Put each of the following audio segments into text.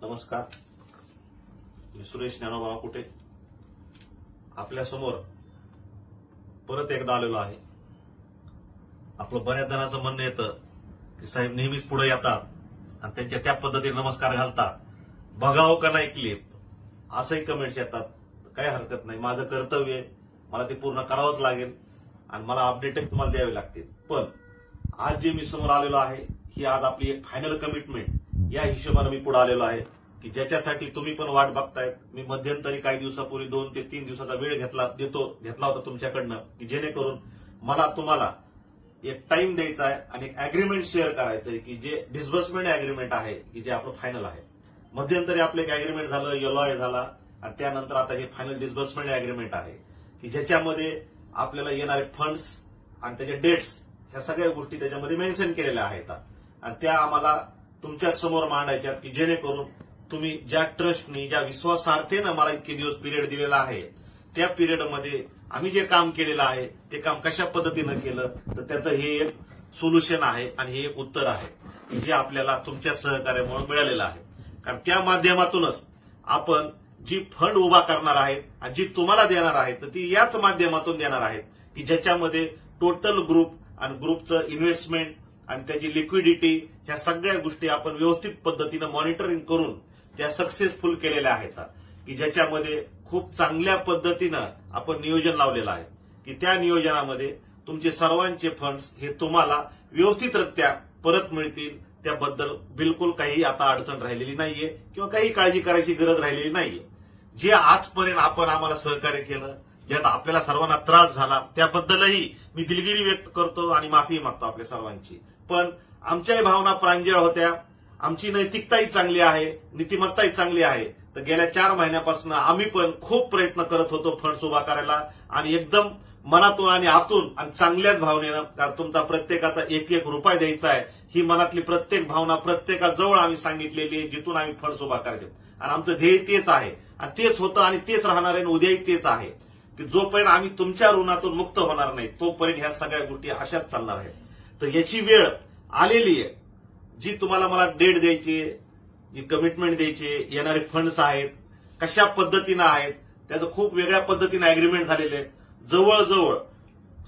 नमस्कार, मी सुरेश ज्ञानोबा कुटे आपल्या समोर परत एकदा आलेलो आहे. आपलं बऱ्याच जणांचं म्हणणं येतं की साहेब नेहमीच पुढे येतात आणि त्यांच्या त्या पद्धतीने नमस्कार घालतात, बघावं का नाही क्लिप, असंही कमेंट्स येतात. काही हरकत नाही, माझं कर्तव्य आहे, मला ते पूर्ण करावंच लागेल आणि मला अपडेट तुम्हाला द्यावे लागतील. पण आज जे मी समोर आलेलो आहे ही आज आपली एक फायनल कमिटमेंट या हिशोबाने मी पुढे आलेलो आहे की ज्याच्यासाठी तुम्ही पण वाट बघतायत. मी मध्यंतरी काही दिवसापूर्वी 2 ते 3 दिवसाचा वेळ घेतला होता तुमच्याकडनं की जेणेकरून मला तुम्हाला एक टाइम द्यायचा आहे आणि एक अग्रीमेंट शेअर करायचं आहे की जे डिस्बर्समेंट अग्रीमेंट आहे की जे आपलं फायनल आहे. मध्यंतरी आपलं एक अग्रीमेंट झालं, एलओआय झाला आणि त्यानंतर आता हे फायनल डिस्बर्समेंट अग्रीमेंट आहे की ज्याच्यामध्ये आपल्याला येणारे फंड्स आणि त्याचे डेट्स ह्या सगळ्या गोष्टी त्याच्यामध्ये मेन्शन केलेल्या आहेत आणि त्या आम्हाला तुमच्या समोर मांडायच्यात की जेणेकरून तुम्ही ज्या ट्रस्टनी ज्या विश्वासार्थेनं मला इतके दिवस पिरियड दिलेला आहे त्या पिरियडमध्ये आम्ही जे काम केलेलं आहे ते काम कशा पद्धतीनं केलं तर त्याचं हे एक सोल्युशन आहे आणि हे एक उत्तर आहे की जे आपल्याला तुमच्या सहकार्यामुळे मिळालेलं आहे. कारण त्या माध्यमातूनच आपण जी फंड उभा करणार आहेत आणि जी तुम्हाला देणार आहेत तर ती याच माध्यमातून देणार आहेत की ज्याच्यामध्ये टोटल ग्रुप आणि ग्रुपचं इन्व्हेस्टमेंट आणि त्याची लिक्विडिटी ह्या सगळ्या गोष्टी आपण व्यवस्थित पद्धतीनं मॉनिटरिंग करून त्या सक्सेसफुल केलेल्या आहेत की ज्याच्यामध्ये खूप चांगल्या पद्धतीनं आपण नियोजन लावलेलं आहे की त्या नियोजनामध्ये तुमचे सर्वांचे फंड्स हे तुम्हाला व्यवस्थितरित्या परत मिळतील. त्याबद्दल बिलकुल काही आता अडचण राहिलेली नाहीये किंवा काही काळजी करायची गरज राहिलेली नाहीये. जे आजपर्यंत आपण आम्हाला सहकार्य केलं, ज्यात आपल्याला सर्वांना त्रास झाला त्याबद्दलही मी दिलगिरी व्यक्त करतो आणि माफी मागतो आपल्या सर्वांची. पण आमच्याही भावना प्रांजळ होत्या, आमची नैतिकताही चांगली आहे, नीतिमत्ताही चांगली आहे. तर गेल्या 4 महिन्यापासून आम्ही पण खूप प्रयत्न करत होतो फंड्स उभा करायला आणि एकदम मनातून आणि आतून आणि चांगल्याच भावनेनं तुमचा प्रत्येकाचा 1-1 रुपया द्यायचा आहे ही मनातली प्रत्येक भावना प्रत्येकाजवळ आम्ही सांगितलेली आहे जिथून आम्ही फंड्स उभा करायचे. आणि आमचं ध्येय तेच आहे आणि तेच होतं आणि तेच राहणार आहे आणि उद्याही तेच आहे की जोपर्यंत आम्ही तुमच्या ऋणातून मुक्त होणार नाही तोपर्यंत ह्या सगळ्या गोष्टी अशाच चालणार आहेत. तर याची वेळ आलेली आहे. जी तुम्हाला मला डेट द्यायची, जी कमिटमेंट द्यायची, येणारे फंड्स आहेत कशा पद्धतीनं आहेत त्याचं खूप वेगळ्या पद्धतीनं अग्रीमेंट झालेले आहे. जवळजवळ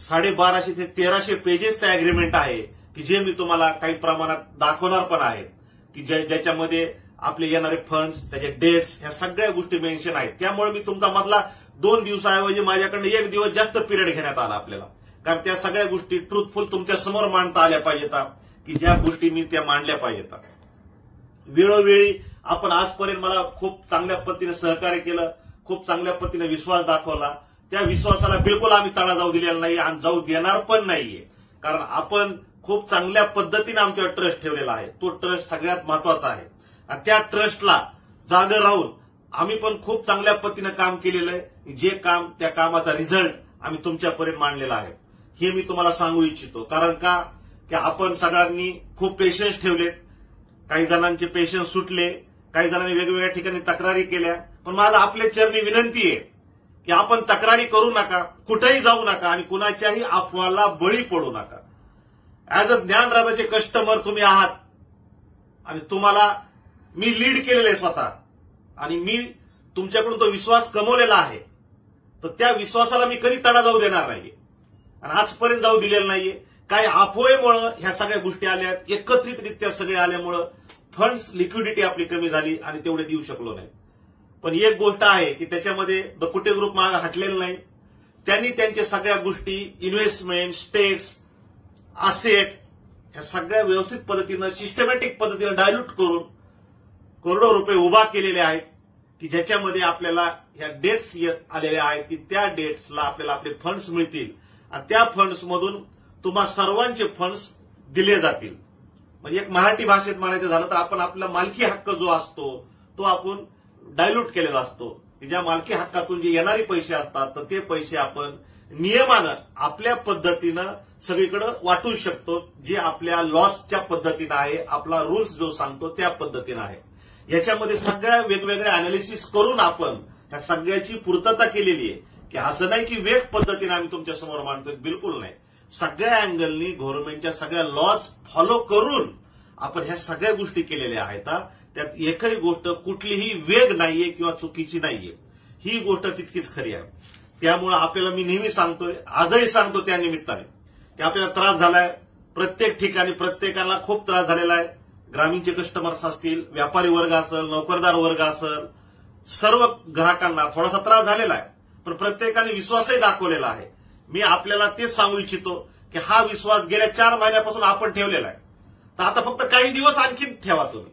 1250 ते 1300 पेजेसचं अग्रीमेंट आहे की जे मी तुम्हाला काही प्रमाणात दाखवणार पण आहे की ज्याच्यामध्ये आपले येणारे फंड्स, त्याचे डेट्स ह्या सगळ्या गोष्टी मेन्शन आहेत. त्यामुळे मी तुमचा मधला 2 दिवसाऐवजी माझ्याकडनं 1 दिवस जास्त पिरियड घेण्यात आला आपल्याला. कारण त्या सगळ्या गोष्टी ट्रुथफुल तुमच्या समोर मांडता आल्या पाहिजेत की ज्या गोष्टी मी त्या मांडल्या पाहिजेत. वेळोवेळी आपण आजपर्यंत मला खूप चांगल्या पद्धतीने सहकार्य केलं, खूप चांगल्या पद्धतीने विश्वास दाखवला. त्या विश्वासाला बिलकुल आम्ही तडा जाऊ दिलेला नाही आणि जाऊ देणार पण नाहीये. कारण आपण खूप चांगल्या पद्धतीने आमच्यावर ट्रस्ट ठेवलेला आहे. तो ट्रस्ट सगळ्यात महत्वाचा आहे आणि त्या ट्रस्टला जागे राहून आम्ही पण खूप चांगल्या पद्धतीनं काम केलेलं आहे. जे काम त्या कामाचा रिझल्ट आम्ही तुमच्यापर्यंत मांडलेला आहे हे मी तुम्हाला सांगू इच्छितो. कारण का की आपण सगळ्यांनी खूप पेशन्स ठेवलेत, काही जणांचे पेशन्स सुटले, काही जणांनी वेगवेगळ्या ठिकाणी तक्रारी केल्या. पण माझा आपल्या चरणी विनंती आहे की आपण तक्रारी करू नका, कुठेही जाऊ नका आणि कुणाच्याही अफवाला बळी पडू नका. ऍज अ ज्ञानराजाचे कस्टमर तुम्ही आहात आणि तुम्हाला मी लीड केलेलं आहे स्वतः आणि मी तुमच्याकडून तो विश्वास कमवलेला आहे. तर त्या विश्वासाला मी कधी तडा जाऊ देणार नाहीये आणि आजपर्यंत जाऊ दिलेलं नाहीये. काही अफवेमुळे ह्या सगळ्या गोष्टी आल्या, एकत्रितरित्या सगळे आल्यामुळं फंड्स लिक्विडिटी आपली कमी झाली आणि तेवढे देऊ शकलो नाही. पण एक गोष्ट आहे की त्याच्यामध्ये द कुटे ग्रुप मागे हटलेलं नाही. त्यांनी त्यांच्या सगळ्या गोष्टी इन्व्हेस्टमेंट, स्टेक्स, असेट ह्या सगळ्या व्यवस्थित पद्धतीनं सिस्टमॅटिक पद्धतीनं डायल्यूट करून करोडो रुपये उभा केलेले आहेत की ज्याच्यामध्ये आपल्याला ह्या डेट्स आलेल्या आहेत की त्या डेट्सला आपल्याला आपले फंड्स मिळतील आणि त्या फंड्समधून तुम्हा सर्वांचे फंड्स दिले जातील. म्हणजे एक मराठी भाषेत म्हणायचं झालं तर आपण आपला मालकी हक्क जो असतो तो आपण डायल्यूट केलेला असतो की ज्या मालकी हक्कातून जे येणारे पैसे असतात तर ते पैसे आपण नियमानं आपल्या पद्धतीनं सगळीकडे वाटू शकतो. जे आपल्या लॉजच्या पद्धतीनं आहे, आपला रूल्स जो सांगतो त्या पद्धतीनं आहे. याच्यामध्ये सगळ्या वेगवेगळ्या अनालिसिस करून आपण या सगळ्याची पूर्तता केलेली आहे की असं नाही की वेग पद्धतीने आम्ही तुमच्या समोर मांडतोय, बिलकुल नाही. सगळ्या अँगलनी गव्हर्नमेंटच्या सगळ्या लॉज फॉलो करून आपण ह्या सगळ्या गोष्टी केलेल्या आहेत. त्यात एकही गोष्ट कुठलीही वेग नाहीये किंवा चुकीची नाहीये, ही गोष्ट तितकीच खरी आहे. त्यामुळे आपल्याला मी नेहमी सांगतोय, आजही सांगतो त्या निमित्ताने, की आपल्याला त्रास झालाय. प्रत्येक ठिकाणी प्रत्येकाला खूप त्रास झालेला आहे. ग्रामीणचे कस्टमर्स असतील, व्यापारी वर्ग असेल, नोकरदार वर्ग असेल, सर्व ग्राहकांना थोडासा त्रास झालेला आहे. पण प्रत्येकाने विश्वासही दाखवलेला आहे. मी आपल्याला तेच सांगू इच्छितो की हा विश्वास गेल्या 4 महिन्यापासून आपण ठेवलेला आहे. तर आता फक्त काही दिवस आणखी ठेवा तुम्ही,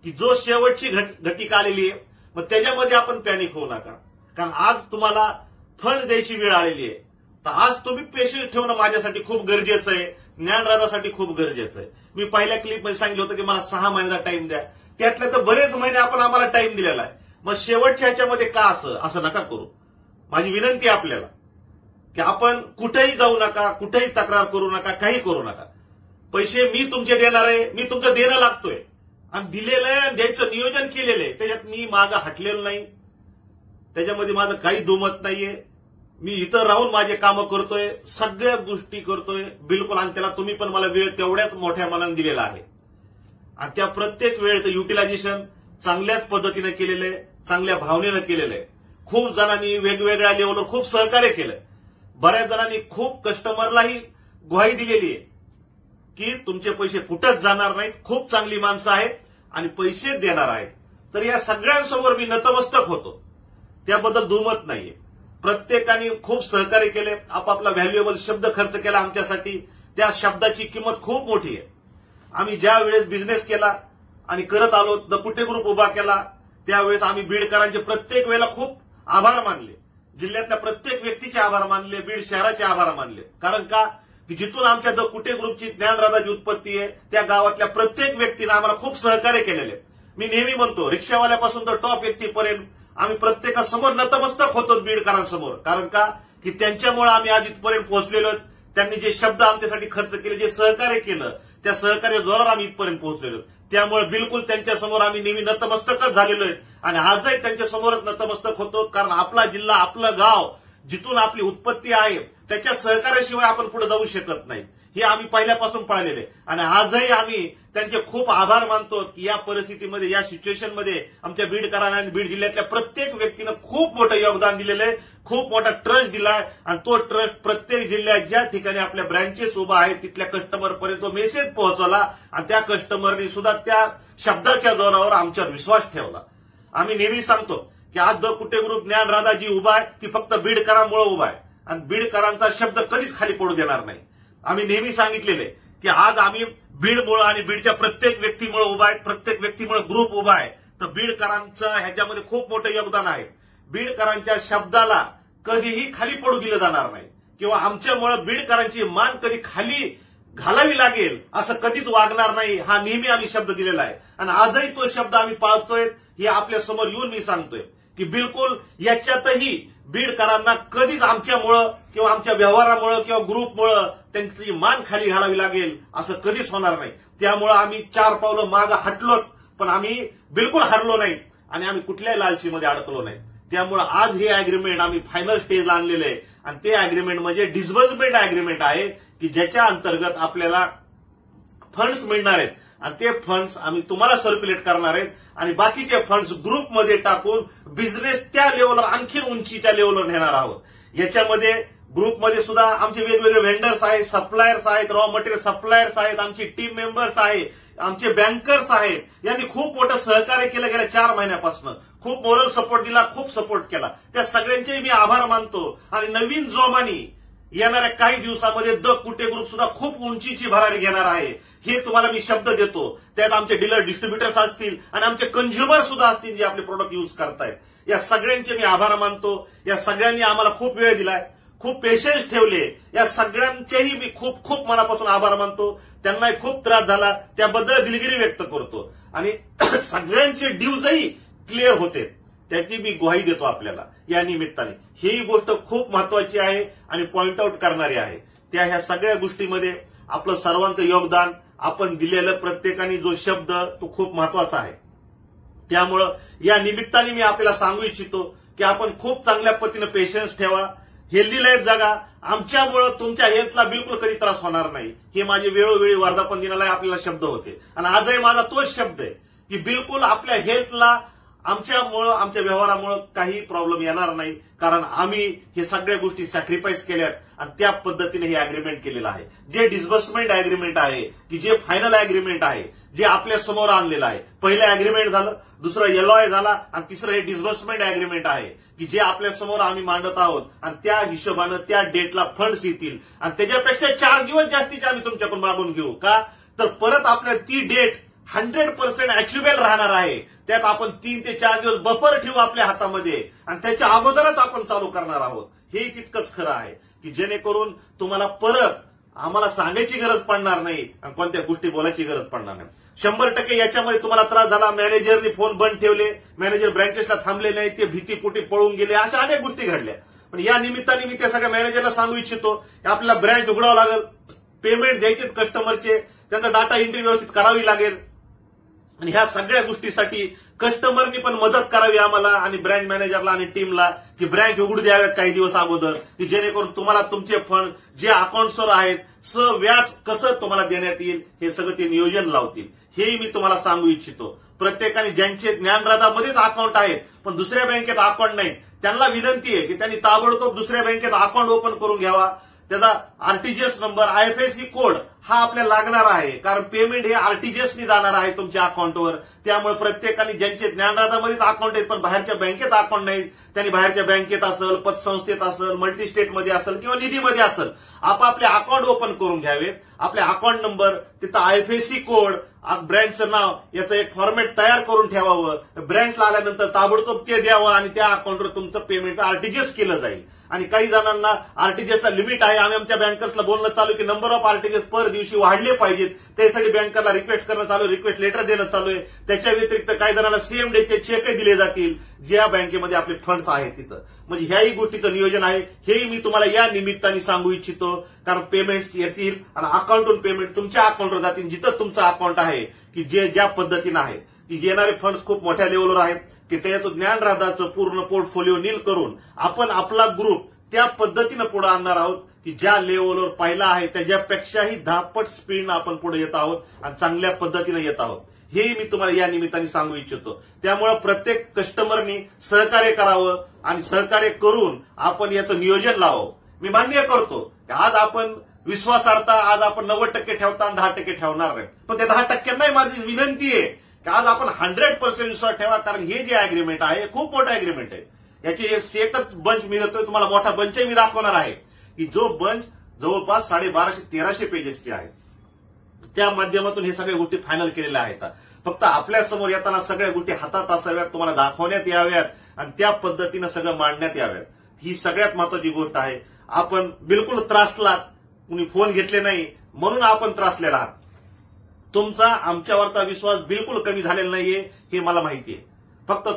की जो शेवटची घटिका आलेली आहे मग त्याच्यामध्ये आपण पॅनिक होऊ नका. कारण आज तुम्हाला फंड द्यायची वेळ आलेली आहे. तर आज तुम्ही पेशन्स ठेवणं माझ्यासाठी खूप गरजेचं आहे, ज्ञानराजासाठी खूप गरजेचं आहे. मी पहिल्या क्लिपमध्ये सांगितलं होतं की मला 6 महिन्याचा टाइम द्या. त्यातले तर बरेच महिने आपण आम्हाला टाइम दिलेला आहे. मग शेवटच्या ह्याच्यामध्ये का असं नका करू. माझी विनंती आहे आपल्याला की आपण कुठेही जाऊ नका, कुठेही तक्रार करू नका, काही करू नका. पैसे मी तुमचे देणार आहे, मी तुमचं देणं लागतोय आणि दिलेलं आहे, द्यायचं नियोजन केलेलं आहे. त्याच्यात मी मागं हटलेलं नाही, त्याच्यामध्ये माझं काही दुमत नाहीये. मी इथं राहून माझे कामं करतोय, सगळ्या गोष्टी करतोय बिलकुल. आणि त्याला तुम्ही पण मला वेळ तेवढ्याच मोठ्या मनाने दिलेला आहे. आणि त्या प्रत्येक वेळेचं युटिलायझेशन चांगल्याच पद्धतीने केलेलं आहे, चांगल्या भावनेनं केलेलं आहे. खूप जणांनी वेगवेगळ्या लेवलवर खूप सहकार्य केलं. बऱ्याच जणांनी खूप कस्टमरलाही ग्वाही दिलेली आहे की तुमचे पैसे कुठंच जाणार नाहीत, खूप चांगली माणसं आहेत आणि पैसे देणार आहेत. तर या सगळ्यांसमोर मी नतमस्तक होतो, त्याबद्दल दुमत नाहीये. प्रत्येकाने खूप सहकार्य केले, आपापला व्हॅल्युएबल शब्द खर्च केला आमच्यासाठी. त्या शब्दाची किंमत खूप मोठी आहे. आम्ही ज्या वेळेस बिझनेस केला आणि करत आलो, द कुटे ग्रुप उभा केला, त्यावेळेस आम्ही बीडकरांचे प्रत्येक वेळेला खूप आभार मानले. जिल्ह्यातल्या प्रत्येक व्यक्तीचे आभार मानले, बीड शहराचे आभार मानले. कारण का की जिथून आमच्या द कुटे ग्रुपची ज्ञानराजाची उत्पत्ती आहे, त्या गावातल्या प्रत्येक व्यक्तीने आम्हाला खूप सहकार्य केलेले. मी नेहमी म्हणतो, रिक्षावाल्यापासून तर टॉप व्यक्तीपर्यंत आम्ही प्रत्येकासमोर नतमस्तक होतो बीडकरांसमोर. कारण का की त्यांच्यामुळे आम्ही आज इथपर्यंत पोहोचलेलो. त्यांनी जे शब्द आमच्यासाठी खर्च केले, जे सहकार्य केलं, त्या सहकार्य जोरावर आम्ही इथपर्यंत पोहोचलेलो. त्यामुळे बिलकुल त्यांच्यासमोर आम्ही नेहमी नतमस्तकच झालेलो आहे आणि आजही त्यांच्यासमोरच नतमस्तक होतो. कारण आपला जिल्हा, आपलं गाव, जिथून आपली उत्पत्ती आहे, त्याच्या सहकार्याशिवाय आपण पुढे जाऊ शकत नाही. हे आम्ही पहिल्यापासून पाळलेले आणि आजही आम्ही त्यांचे खूप आभार मानतो की या परिस्थितीमध्ये, या सिच्युएशनमध्ये आमच्या बीडकरांना आणि बीड जिल्ह्यातल्या प्रत्येक व्यक्तीनं खूप मोठं योगदान दिलेलं आहे, खूप मोठा ट्रस्ट दिलाय. आणि तो ट्रस्ट प्रत्येक जिल्ह्यात ज्या ठिकाणी आपल्या ब्रँचेस उभा आहेत तिथल्या कस्टमरपर्यंत मेसेज पोहोचवला आणि त्या कस्टमरनी सुद्धा त्या शब्दाच्या जोरावर आमच्यावर विश्वास ठेवला. आम्ही नेहमी सांगतो की आज द कुटे ग्रुप ज्ञानराजा जी उभा आहे ती फक्त बीडकरांमुळे उभा आहे आणि बीडकरांचा शब्द कधीच खाली पडू देणार नाही. आम्ही नेहमी सांगितलेले की आज आम्ही बीडमुळे आणि बीडच्या प्रत्येक व्यक्तीमुळे उभा आहे, प्रत्येक व्यक्तीमुळे ग्रुप उभा आहे. तर बीडकरांचं ह्याच्यामध्ये खूप मोठं योगदान आहे. बीडकरांच्या शब्दाला कधीही खाली पडू दिलं जाणार नाही किंवा आमच्यामुळे बीडकरांची मान कधी खाली घालावी लागेल असं कधीच वागणार नाही. हा नेहमी आम्ही शब्द दिलेला आहे आणि आजही तो शब्द आम्ही पाळतोय. हे आपल्या समोर येऊन मी सांगतोय की बिलकुल याच्यातही बीडकरांना कधीच आमच्यामुळं किंवा आमच्या व्यवहारामुळं किंवा ग्रुपमुळं त्यांची मान खाली घालावी लागेल असं कधीच होणार नाही. त्यामुळं आम्ही 4 पावलं मागं हटलो, पण आम्ही बिलकुल हरलो नाही आणि आम्ही कुठल्याही लालचीमध्ये अडकलो नाही. त्यामुळे आज हे अग्रीमेंट आम्ही फायनल स्टेजला आणलेलं आहे आणि ते अग्रीमेंट म्हणजे डिस्बर्समेंट अग्रीमेंट आहे की ज्याच्या अंतर्गत आपल्याला फंड्स मिळणार आहेत आणि ते फंड्स आम्ही तुम्हाला सर्क्युलेट करणार आहेत आणि बाकीचे फंड्स ग्रुपमध्ये टाकून बिझनेस त्या लेवलवर आणखी उंचीच्या लेवलवर नेणार आहोत. याच्यामध्ये ग्रुपमध्ये सुद्धा आमचे वेगवेगळे व्हेंडर्स आहेत, सप्लायर्स आहेत, रॉ मटेरियल सप्लायर्स आहेत, आमची टीम मेंबर्स आहेत, आमचे बँकर्स आहेत. यांनी खूप मोठं सहकार्य केलं गेल्या 4 महिन्यापासून. खूप मोरल सपोर्ट दिला, खूप सपोर्ट केला. त्या सगळ्यांचे मी आभार मानतो आणि नवीन जोमानी येणाऱ्या काही दिवसामध्ये द कुटे ग्रुप सुद्धा खूप उंचीची भरारी घेणार आहे. हे तुम्हाला मी शब्द देतो. त्यात आमचे डीलर डिस्ट्रीब्युटर्स असतील आणि आमचे कंझ्युमर सुद्धा असतील जे आपले प्रोडक्ट युज करतायत. या सगळ्यांचे मी आभार मानतो. या सगळ्यांनी आम्हाला खूप वेळ दिलाय, खूप पेशन्स ठेवले. या सगळ्यांचेही मी खूप खूप मनापासून आभार मानतो. त्यांनाही खूप त्रास झाला, त्याबद्दल दिलगिरी व्यक्त करतो आणि सगळ्यांचे ड्यूजही क्लिअर होते त्याची मी ग्वाही देतो आपल्याला या निमित्ताने. ही गोष्ट खूप महत्वाची आहे आणि पॉइंट आउट करणारी आहे. त्या ह्या सगळ्या गोष्टीमध्ये आपलं सर्वांचं योगदान, आपण दिलेलं प्रत्येकाने जो शब्द तो खूप महत्वाचा आहे. त्यामुळं या निमित्ताने मी आपल्याला सांगू इच्छितो की आपण खूप चांगल्या पद्धतीने पेशन्स ठेवा. हेल्दी लाईफ जगा, आमच्यामुळं तुमच्या हेल्थला बिलकुल कधी त्रास होणार नाही, हे माझे वेळोवेळी वर्धापन दिनाला आपल्याला शब्द होते. आणि आजही माझा तोच शब्द आहे की बिलकुल आपल्या हेल्थला आमच्यामुळं, आमच्या व्यवहारामुळं काही प्रॉब्लेम येणार नाही, कारण आम्ही हे सगळ्या गोष्टी सॅक्रिफाईस केल्यात आणि त्या पद्धतीने हे अग्रीमेंट केलेलं आहे. जे डिस्बर्समेंट अग्रीमेंट आहे, की जे फायनल अग्रीमेंट आहे, जे आपल्या समोर आणलेलं आहे. पहिलं अग्रीमेंट झालं, दुसरं एलओआय झाला आणि तिसरं हे डिस्बर्समेंट अग्रीमेंट आहे की जे आपल्या समोर आम्ही मांडत आहोत. आणि त्या हिशोबानं त्या डेटला फंड्स येतील आणि त्याच्यापेक्षा 4 दिवस जास्तीचे आम्ही तुमच्याकडून मागून घेऊ. का तर परत आपल्या ती डेट 100% अचिव्हेबल राहणार आहे. त्यात आपण 3 ते 4 दिवस बफर ठेवू आपल्या हातामध्ये आणि त्याच्या अगोदरच आपण चालू करणार आहोत. हे तितकंच खरं आहे की जेणेकरून तुम्हाला परत आम्हाला सांगायची गरज पडणार नाही आणि कोणत्या गोष्टी बोलायची गरज पडणार नाही. 100% याच्यामध्ये तुम्हाला त्रास झाला, मॅनेजरने फोन बंद ठेवले, मॅनेजर ब्रँचेसला थांबले नाही, ते भीतीपोटी पळून गेले, अशा अनेक गोष्टी घडल्या. पण या निमित्ताने मी त्या सगळ्या मॅनेजरला सांगू इच्छितो की आपल्याला ब्रँच उघडावं लागेल, पेमेंट द्यायचे कस्टमरचे, त्यांचा डाटा एंट्री व्यवस्थित करावी लागेल आणि ह्या सगळ्या गोष्टीसाठी कस्टमरनी पण मदत करावी आम्हाला आणि ब्रँच मॅनेजरला आणि टीमला की ब्रँच उघडू द्याव्यात काही दिवस अगोदर, की जेणेकरून तुम्हाला तुमचे फंड जे अकाउंट्सवर आहेत व्याज कसं तुम्हाला देण्यात येईल हे सगळं ते नियोजन लावतील. हेही मी तुम्हाला सांगू इच्छितो. प्रत्येकाने ज्यांचे ज्ञानराधामध्येच अकाउंट आहेत पण दुसऱ्या बँकेत अकाउंट नाही, त्यांना विनंती आहे की त्यांनी ताबडतोब दुसऱ्या बँकेत अकाउंट ओपन करून घ्यावा. त्याचा आरटीजीएस नंबर, आयएफएससी कोड हा आपल्याला लागणार आहे, कारण पेमेंट हे आरटीजीएसनी जाणार आहे तुमच्या अकाउंटवर. त्यामुळे प्रत्येकाने ज्यांचे ज्ञानराधामध्येच अकाउंट आहेत पण बाहेरच्या बँकेत अकाउंट नाहीत, त्यांनी बाहेरच्या बँकेत असेल, पतसंस्थेत असेल, मल्टीस्टेटमध्ये असेल किंवा निधीमध्ये असेल, आपापले अकाउंट ओपन करून घ्यावेत. आपले अकाउंट नंबर, तिथं आयएफएससी कोड, ब्रँचचं नाव याचं एक फॉर्मॅट तयार करून ठेवावं. ब्रँचला आल्यानंतर ताबडतोब ते द्यावं आणि त्या अकाउंटवर तुमचं पेमेंट आरटीजीएस केलं जाईल. आणि काही जणांना आरटीजीएसला लिमिट आहे, आम्ही आमच्या बँकर्सला बोलणं चालू की नंबर ऑफ आरटीजीएस पर दिवशी वाढले पाहिजेत, त्यासाठी बँकरला रिक्वेस्ट करणं चालू, रिक्वेस्ट लेटर देणं चालू आहे. त्याच्या व्यतिरिक्त काही जणांना सीएम डेचे चेकही दिले जातील ज्या बँकेमध्ये आपले फंड्स आहेत तिथं. म्हणजे ह्याही गोष्टीचं नियोजन आहे. हेही मी तुम्हाला या निमित्ताने सांगू इच्छितो, कारण पेमेंट्स येतील आणि अकाउंटवरून पेमेंट तुमच्या अकाउंटवर जातील जिथं तुमचं अकाउंट आहे, की जे ज्या पद्धतीनं आहे की येणारे फंड्स खूप मोठ्या लेवलवर आहेत की त्याच्यातून ज्ञानराधाचं पूर्ण पोर्टफोलिओ नील करून आपण आपला ग्रुप त्या पद्धतीनं पुढे आणणार आहोत की ज्या लेवलवर पहिला आहे त्याच्यापेक्षाही 10 पट स्पीडनं आपण पुढे येत आहोत आणि चांगल्या पद्धतीनं येत आहोत. हेही मी तुम्हाला या निमित्ताने सांगू इच्छितो. त्यामुळे प्रत्येक कस्टमरनी सहकार्य करावं आणि सहकार्य करून आपण याचं नियोजन लावावं. मी मान्य करतो की आज आपण विश्वासार्हता आज आपण 90% ठेवता आणि 10% ठेवणार नाही, पण त्या 10%नाही माझी विनंती आहे की आज आपण 100% विश्वास ठेवा, कारण हे जे अग्रीमेंट आहे खूप मोठं अग्रीमेंट आहे. याची एकच बंच मी देतोय तुम्हाला, मोठा बंचही मी दाखवणार आहे की जो बंच जवळपास 1250-1300 पेजेसचे आहे. त्या माध्यमातून हे सगळ्या गोष्टी फायनल केलेल्या आहेत. फक्त आपल्या समोर येताना सगळ्या गोष्टी हातात असाव्यात, तुम्हाला दाखवण्यात याव्यात आणि त्या पद्धतीनं सगळं मांडण्यात याव्यात. ही सगळ्यात महत्वाची गोष्ट आहे. आपण बिलकुल त्रासलात, कुणी फोन घेतले नाही म्हणून आपण त्रासलेला आहात. तुमचा आमच्यावरचा विश्वास बिलकुल कमी झालेला नाहीये हे मला माहिती आहे. फक्त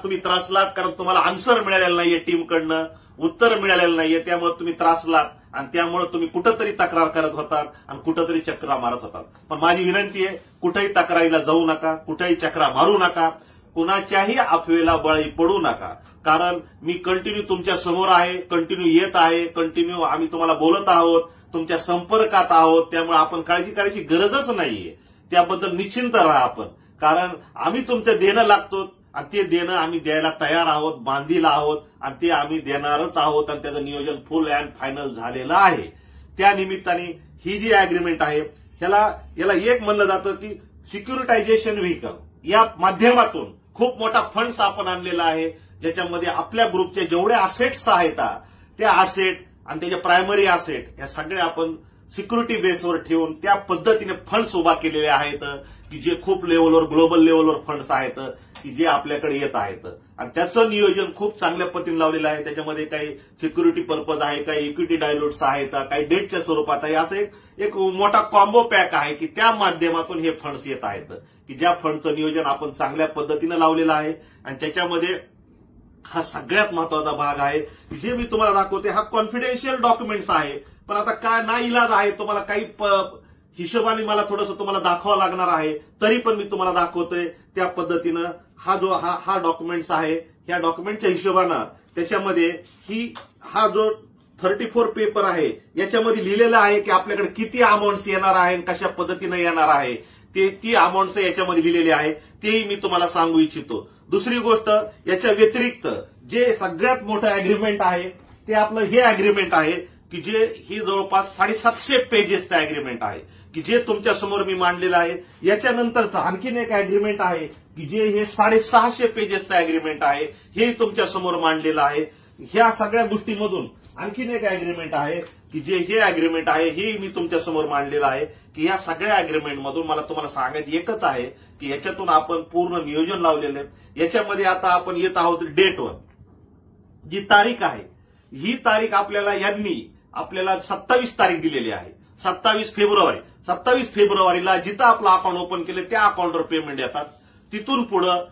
तुम्ही त्रासलात कारण तुम्हाला आन्सर मिळालेलं नाहीये, टीमकडनं उत्तर मिळालेलं नाहीये, त्यामुळे तुम्ही त्रासलात आणि त्यामुळे तुम्ही कुठंतरी तक्रार करत होतात आणि कुठंतरी चक्रा मारत होतात. पण माझी विनंती आहे, कुठेही तक्रारीला जाऊ नका, कुठेही चक्रा मारू नका, कुणाच्याही अफवेला बळी पडू नका, कारण मी कंटिन्यू तुमच्या समोर आहे, कंटिन्यू येत आहे, कंटिन्यू आम्ही तुम्हाला बोलत आहोत, तुमच्या संपर्कात आहोत. त्यामुळे आपण काळजी करायची गरजच नाहीये. त्याबद्दल निश्चिंत राहा आपण, कारण आम्ही तुमचं देणं लागतो आणि ते देणं आम्ही द्यायला तयार आहोत, बांधील आहोत आणि ते आम्ही देणारच आहोत आणि त्याचं नियोजन फुल अँड फायनल झालेलं आहे. त्या निमित्ताने ही जी अग्रीमेंट आहे याला एक म्हणलं जातं की सिक्युरिटायझेशन व्हेकल. या माध्यमातून खूप मोठा फंड्स आपण आणलेला आहे, ज्याच्यामध्ये आपल्या ग्रुपचे जेवढे असेट्स आहेत त्या असेट आणि त्याचे प्रायमरी असेट या सगळ्या आपण सिक्युरिटी बेसवर ठेवून त्या पद्धतीने फंड्स उभा केलेले आहेत की जे खूप लेवलवर, ग्लोबल लेवलवर फंड्स आहेत की जे आपल्याकडे येत आहेत आणि त्याचं नियोजन खूप चांगल्या पद्धतीने लावलेलं आहे. त्याच्यामध्ये काही सिक्युरिटी पर्पज आहे, काही इक्विटी डायल्यूट्स आहेत, काही डेटच्या स्वरूपात आहे. असं एक मोठा कॉम्बो पॅक आहे की त्या माध्यमातून हे फंड्स येत आहेत की ज्या फंडचं नियोजन आपण चांगल्या पद्धतीनं लावलेलं आहे. आणि त्याच्यामध्ये हा सगळ्यात महत्वाचा भाग आहे जे मी तुम्हाला दाखवते. हा कॉन्फिडेन्शियल डॉक्युमेंट्स आहे, पण आता काय नाईलाज आहे, तुम्हाला काही हिशोबाने मला थोडंसं तुम्हाला दाखवावं लागणार आहे, तरी पण मी तुम्हाला दाखवतोय त्या पद्धतीनं. हा डॉक्युमेंट्स आहे, ह्या डॉक्युमेंटच्या हिशोबानं त्याच्यामध्ये हा जो 34 पेपर आहे, याच्यामध्ये लिहिलेलं आहे की आपल्याकडे किती अमाऊंट्स येणार आहे आणि कशा पद्धतीने येणार आहे, ती अमाऊंट्स याच्यामध्ये लिहिलेली आहे, तेही मी तुम्हाला सांगू इच्छितो. दुसरी गोष्ट, याच्या व्यतिरिक्त जे सगळ्यात मोठं अग्रीमेंट आहे ते आपलं हे अग्रीमेंट आहे की जे ही जवळपास 750 पेजेसचं अग्रीमेंट आहे की जे तुमच्या समोर मी मांडलेलं आहे. याच्यानंतरचं आणखीन एक अग्रीमेंट आहे की जे हे 650 पेजेसचं अग्रीमेंट आहे, हे तुमच्या समोर मांडलेलं आहे. ह्या सगळ्या गोष्टींमधून आणखीन एक अग्रीमेंट आहे की जे हे अग्रीमेंट आहे हे मी तुमच्या समोर मांडलेलं आहे की या सगळ्या अग्रीमेंट मधून मला तुम्हाला सांगायचं एकच आहे की याच्यातून आपण पूर्ण नियोजन लावलेलं आहे. याच्यामध्ये आता आपण येत आहोत डेट 1, जी तारीख आहे, ही तारीख आपल्याला 27 तारीख दिलेली आहे. 27 फेब्रुवारी. 27 फेब्रुवारीला जिथं आपलं अकाउंट ओपन केलं त्या अकाउंटवर पेमेंट येतात. तिथून पुढं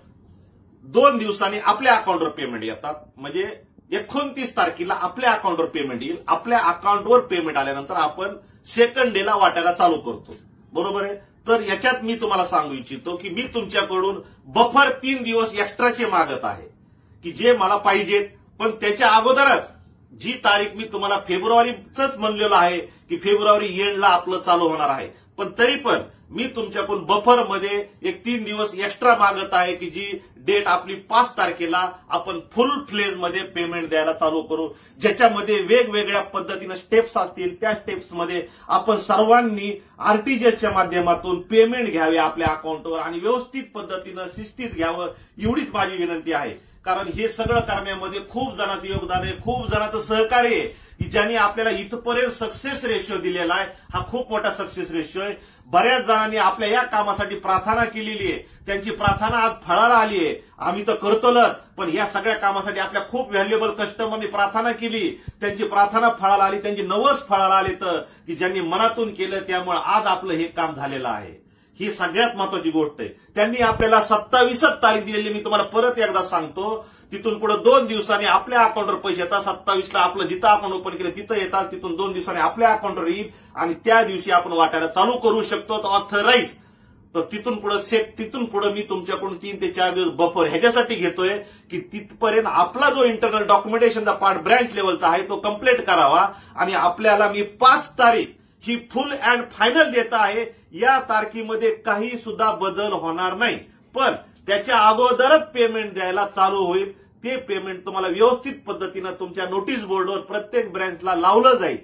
2 दिवसांनी आपल्या अकाउंटवर पेमेंट येतात. म्हणजे 29 तारखेला आपल्या अकाउंटवर पेमेंट येईल. आपल्या अकाउंटवर पेमेंट आल्यानंतर आपण सेकंड डेला वाटायला चालू करतो. बरोबर आहे. तर याच्यात मी तुम्हाला सांगू इच्छितो की मी तुमच्याकडून बफर 3 दिवस एक्स्ट्राचे मागत आहे की जे मला पाहिजेत. पण त्याच्या अगोदरच जी तारीख मी तुम्हाला फेब्रुवारीच म्हणलेलं आहे की फेब्रुवारी एंडला आपलं चालू होणार आहे, पण तरी पण मी तुमच्याकडून बफरमध्ये एक 3 दिवस एक्स्ट्रा मागत आहे की जी डेट आपली 5 तारखेला आपण फुल फ्लेजमध्ये पेमेंट द्यायला चालू करू, ज्याच्यामध्ये वेगवेगळ्या पद्धतीनं स्टेप्स असतील. त्या स्टेप्समध्ये आपण सर्वांनी आरटीजीएसच्या माध्यमातून पेमेंट घ्यावे आपल्या अकाउंटवर आणि व्यवस्थित पद्धतीनं शिस्तीत घ्यावं, एवढीच माझी विनंती आहे. कारण हे सगळं करण्यामध्ये खूप जणांचं योगदान आहे, खूप जणांचं सहकार्य आहे की ज्यांनी आपल्याला इथपर्यंत सक्सेस रेशिओ दिलेला आहे. हा खूप मोठा सक्सेस रेशिओ आहे. बऱ्याच जणांनी आपल्या या कामासाठी प्रार्थना केलेली आहे, त्यांची प्रार्थना आज फळाला आली आहे. आम्ही तर करतोच, पण या सगळ्या कामासाठी आपल्या खूप व्हॅल्युएबल कस्टमरनी प्रार्थना केली, त्यांची प्रार्थना फळाला आली, त्यांची नवस फळाला आले तर की ज्यांनी मनातून केलं, त्यामुळे आज आपलं हे काम झालेलं आहे. ही सगळ्यात महत्वाची गोष्ट आहे. त्यांनी आपल्याला 27 तारीख दिलेली, मी तुम्हाला परत एकदा सांगतो. तिथून पुढे 2 दिवसांनी आपल्या अकाउंटवर पैसे येतात. 27ला आपलं जिथं अकाउंट ओपन केलं तिथं येतात. तिथून 2 दिवसांनी आपल्या अकाउंटवर येईल आणि त्या दिवशी आपण वाटायला चालू करू शकतो. ऑथराईज. तर तिथून पुढे मी तुमच्याकडून 3 ते 4 दिवस बफर ह्याच्यासाठी घेतोय की तिथपर्यंत आपला जो इंटरनल डॉक्युमेंटेशनचा पार्ट ब्रँच लेवलचा आहे तो कम्प्लीट करावा आणि आपल्याला मी 5 तारीख ही फुल अँड फायनल देत आहे. या तारखेमध्ये काही सुद्धा बदल होणार नाही, पण त्याच्या अगोदरच पेमेंट द्यायला चालू होईल. ते पेमेंट तुम्हाला व्यवस्थित पद्धतीनं तुमच्या नोटीस बोर्डवर प्रत्येक ब्रँचला लावलं जाईल.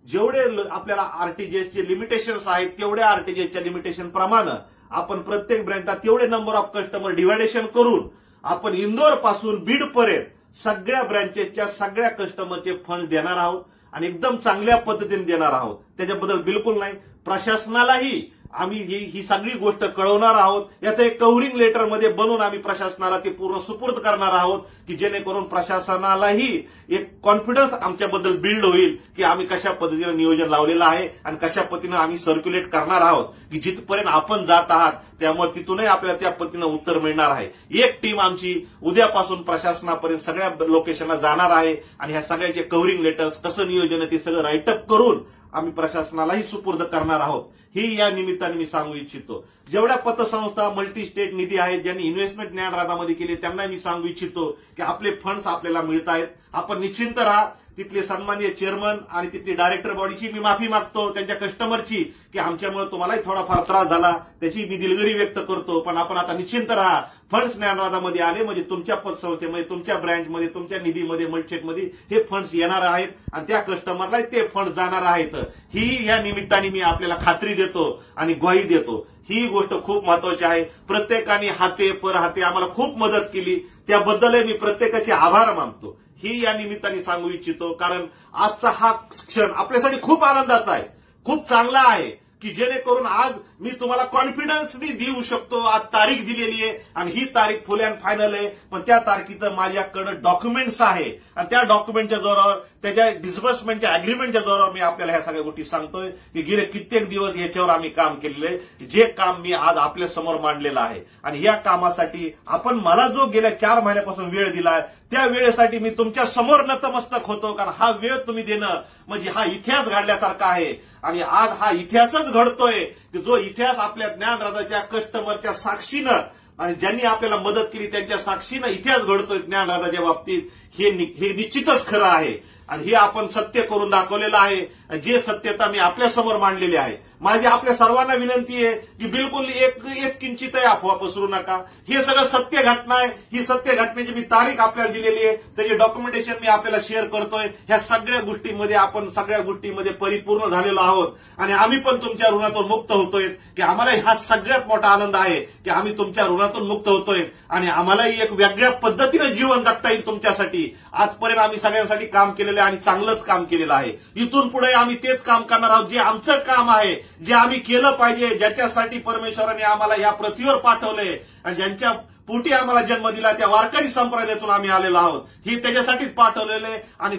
जेवढे आपल्याला आरटीजीएसचे लिमिटेशन्स आहेत तेवढ्या आरटीजीएसच्या लिमिटेशन प्रमाणे आपण प्रत्येक ब्रँचला तेवढे नंबर ऑफ कस्टमर डिव्हायडेशन करून आपण इंदोर पासून बीड पर्यंत सगळ्या ब्रँचेसच्या सगळ्या कस्टमरचे फंड देणार आहोत आणि एकदम चांगल्या पद्धतीने देणार आहोत. त्याच्याबद्दल बिलकुल नाही. प्रशासनालाही आम्ही ही सगळी गोष्ट कळवणार आहोत. याचं एक कव्हरिंग लेटर मध्ये बनवून आम्ही प्रशासनाला ते पूर्ण सुपूर्द करणार आहोत की जेणेकरून प्रशासनालाही एक कॉन्फिडन्स आमच्याबद्दल बिल्ड होईल की आम्ही कशा पद्धतीनं नियोजन लावलेलं आहे आणि कशा पद्धतीनं आम्ही सर्क्युलेट करणार आहोत की जिथपर्यंत आपण जात आहात त्यामुळे तिथूनही आपल्याला त्या पद्धतीनं उत्तर मिळणार आहे. एक टीम आमची उद्यापासून प्रशासनापर्यंत सगळ्या लोकेशनला जाणार आहे आणि ह्या सगळ्याचे कव्हरिंग लेटर्स कसं नियोजन आहे ते सगळं राईटअप करून आम्ही प्रशासनालाही सुपूर्द करणार आहोत. ही या निमित्ताने मी सांगू इच्छितो. जेवढ्या पतसंस्था मल्टी स्टेट निधी आहेत ज्यांनी इन्व्हेस्टमेंट ज्ञानराधामध्ये केली त्यांना मी सांगू इच्छितो की आपले फंड्स आपल्याला मिळत आहेत. आपण निश्चिंत राहा. तिथले सन्माननीय चेअरमन आणि तिथली डायरेक्टर बॉडीची मी माफी मागतो, त्यांच्या कस्टमरची, की आमच्यामुळे तुम्हालाही थोडाफार त्रास झाला, त्याची मी दिलगिरी व्यक्त करतो. पण आपण आता निश्चिंत राहा. फंड्स ज्ञानराधामध्ये आले म्हणजे तुमच्या पतसंस्थेमध्ये, तुमच्या ब्रँचमध्ये, तुमच्या निधीमध्ये, मल्टीस्टेटमध्ये हे फंड्स येणार आहेत आणि त्या कस्टमरला ते फंड जाणार आहेत. ही या निमित्ताने मी आपल्याला खात्री देतो आणि ग्वाही देतो. ही गोष्ट खूप महत्वाची आहे. प्रत्येकाने हाते पर हाते आम्हाला खूप मदत केली, त्याबद्दल मी प्रत्येकाचे आभार मानतो. ही या निमित्ताने सांगू इच्छितो कारण आजचा हा क्षण आपल्यासाठी खूप आनंदाचा आहे, खूप चांगला आहे की जेणेकरून आज मी तुम्हाला कॉन्फिडन्सनी देऊ शकतो. आज तारीख दिलेली आहे आणि ही तारीख फुल अँड फायनल आहे, पण त्या तारखेचं माझ्याकडे डॉक्युमेंट्स आहे आणि त्या डॉक्युमेंटच्या जोरावर, त्याच्या डिस्बर्समेंटच्या अग्रीमेंटच्या जोरावर मी आपल्याला ह्या सगळ्या गोष्टी सांगतोय की गेले कित्येक दिवस याच्यावर आम्ही काम केलेलं आहे. जे काम मी आज आपल्या समोर मांडलेलं आहे आणि या कामासाठी आपण मला जो गेल्या 4 महिन्यापासून वेळ दिलाय त्या वेळेसाठी मी तुमच्या समोर नतमस्तक होतो. कारण हा वेळ तुम्ही देणं म्हणजे हा इतिहास घडल्यासारखा आहे आणि आज हा इतिहासच घडतोय की जो इतिहास आपल्या ज्ञानराधाच्या कस्टमरच्या साक्षीनं आणि ज्यांनी आपल्याला मदत केली त्यांच्या साक्षीनं इतिहास घडतोय ज्ञानराधाच्या बाबतीत. हे निश्चितच खरं आहे आणि हे आपण सत्य करून दाखवलेलं आहे। जे सत्यता मी आपल्या समोर मांडलेली आहे। माझी आपल्या सर्वांना विनंती आहे की बिलकुल एक किंचितही अफवा पसरू नका। हे सगळं सत्य घटना आहे। ही सत्य घटनेची मी तारीख आपल्याला दिलेली आहे, त्याची डॉक्युमेंटेशन मी आपल्याला शेअर करतोय। ह्या सगळ्या गोष्टींमध्ये आपण सगळ्या गोष्टींमध्ये परिपूर्ण झालेलो आहोत आणि आम्ही पण तुमच्या ऋणातून मुक्त होतोय की आम्हाला हा सगळ्यात मोठा आनंद आहे की आम्ही तुमच्या ऋणातून मुक्त होतोय आणि आम्हालाही एक वेगळ्या पद्धतीने जीवन जगता येईल तुमच्यासाठी। आजपर्यंत आम्ही सगळ्यांसाठी काम केलेलं आहे आणि चांगलंच काम केलेलं आहे। इथून पुढे आम्ही तेच काम करणार आहोत जे आमचं काम आहे, जे आम्ही केलं पाहिजे, ज्याच्यासाठी परमेश्वराने आम्हाला या पृथ्वीवर पाठवलंय आणि ज्यांच्या पोटी आम्हाला जन्म दिला त्या वारकरी संप्रदायातून आम्ही आलेलो आहोत। ही त्याच्यासाठीच पाठवलेलं आहे आणि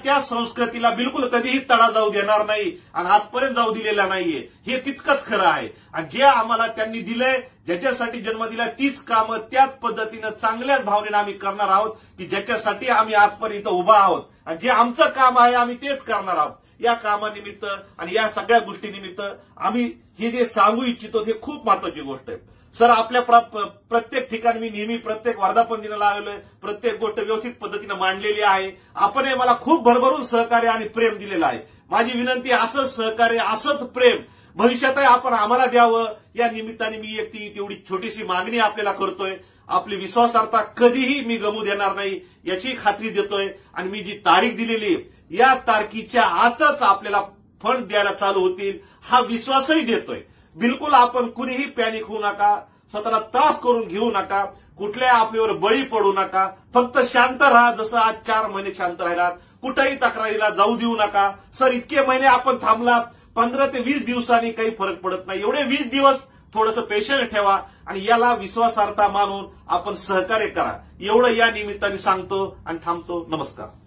त्या संस्कृतीला बिलकुल कधीही तडा जाऊ देणार नाही आणि आजपर्यंत जाऊ दिलेला नाहीये। हे तितकंच खरं आहे आणि जे आम्हाला त्यांनी दिलंय, ज्याच्यासाठी जन्म दिला, तीच कामं त्याच पद्धतीनं चांगल्याच भावनेनं आम्ही करणार आहोत की ज्याच्यासाठी आम्ही आजपर्यंत उभा आहोत आणि जे आमचं काम आहे आम्ही तेच करणार आहोत। या कामानिमित्त आणि या सगळ्या गोष्टीनिमित्त आम्ही हे जे सांगू इच्छितो हे खूप महत्वाची गोष्ट आहे। सर, आपल्या प्रत्येक ठिकाणी मी नेहमी प्रत्येक वर्धापन दिनाला आलेलोय, प्रत्येक गोष्ट व्यवस्थित पद्धतीने मांडलेली आहे। आपण मला खूप भरभरून सहकार्य आणि प्रेम दिलेलं आहे। माझी विनंती असंच सहकार्य, असंच प्रेम भविष्यातही आपण आम्हाला द्यावं। या निमित्ताने मी एक तेवढी छोटीशी मागणी आपल्याला करतोय। आपली विश्वासार्हता कधीही मी गमू देणार नाही याची खात्री देतोय आणि मी जी तारीख दिलेली या तारखेच्या आतच आपल्याला फंड द्यायला चालू होतील हा विश्वासही देतोय। बिलकुल आपण कुणीही पॅनिक होऊ नका, स्वतःला त्रास करून घेऊ नका, कुठल्या अफवेवर बळी पडू नका। फक्त शांत राहा, जसं आज 4 महिने शांत राहिलात। कुठेही तक्रारीला जाऊ देऊ नका। सर, इतके महिने आपण थांबलात, 15 ते 20 दिवसांनी काही फरक पडत नाही। एवढे 20 दिवस थोडंसं पेशंट ठेवा आणि याला विश्वासार्हता मानून आपण सहकार्य करा। एवढं या निमित्ताने सांगतो आणि थांबतो। नमस्कार।